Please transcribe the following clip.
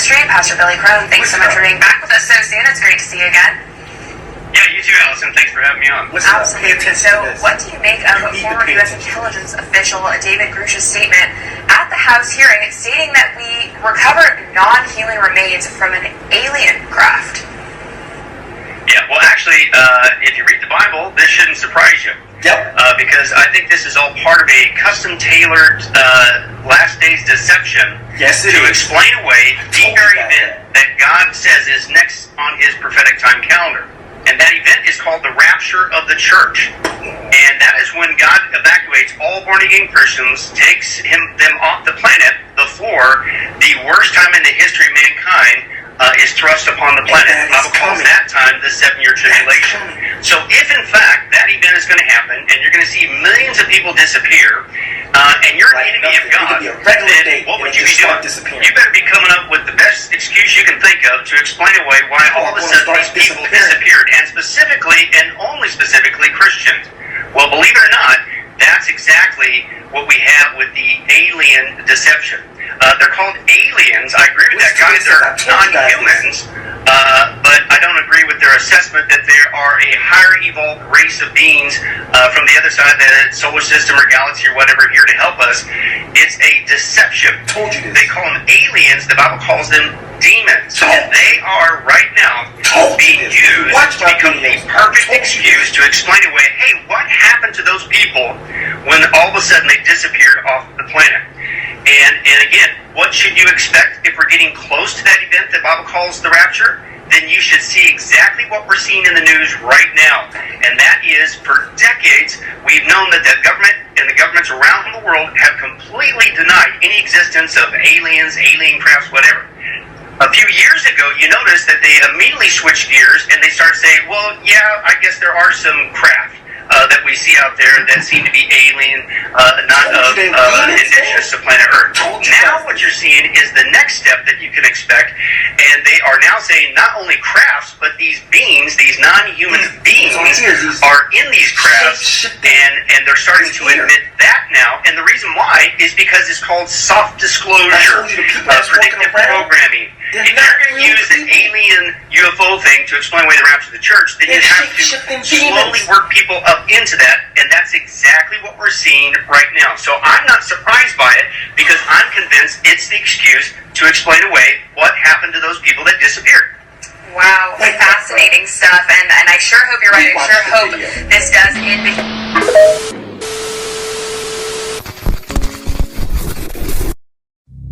Ministry, Pastor Billy Crone. Thanks so much for being back with us so soon. It's great to see you again. Yeah, you too, Allison. Thanks for having me on. Absolutely. So, what do you make of former U.S. intelligence official David Grush's statement at the House hearing stating that we recovered non-human remains from an alien craft? Yeah, well, actually, if you read the Bible, this shouldn't surprise you. Yep. Because I think this is all part of a custom-tailored last days deception to explain away the very event that God says is next on his prophetic time calendar. And that event is called the rapture of the church. And that is when God evacuates all born-again Christians, takes them off the planet before the worst time in the history of mankind is thrust upon the planet. The Bible calls that time the 7-year tribulation. So if in fact that event is going to happen, and you're going to see millions of people disappear, and you're an enemy of God, then what would you be doing? You better be coming up with the best excuse you can think of to explain away why all of a sudden these people disappeared, and specifically, and only specifically, Christians. Well, believe it or not, that's exactly what we have with the alien deception. They're called aliens. I agree with that, guys. They're non-humans, but I don't agree with their assessment that there are a higher evolved race of beings from the other side of the solar system or galaxy or whatever here to help us. It's a deception. They call them aliens. The Bible calls them demons. And they are right now being used to become the perfect excuse to explain away, hey, what happened to those people when all of a sudden they disappeared off the planet? And again, what should you expect if we're getting close to that event that the Bible calls the rapture? Then you should see exactly what we're seeing in the news right now. And that is, for decades, we've known that the government and the governments around the world have completely denied any existence of aliens, alien crafts, whatever. A few years ago, you noticed that they immediately switched gears and they started saying, well, yeah, I guess there are some craft that we see out there that seem to be alien, not of indigenous to planet Earth. Now what you're seeing is the next step that you can expect, and they are now saying not only crafts, but these beings, these non-human beings, are in these crafts, and they're starting to admit that now. And the reason why is because it's called soft disclosure, predictive programming. If you're going to use the alien UFO thing to explain away the rapture of the church, then you have to slowly work people up into that, and that's exactly what we're seeing right now. So I'm not surprised by it, because I'm convinced it's the excuse to explain away what happened to those people that disappeared. Wow, fascinating stuff, and I sure hope you're right. I sure hope this does end.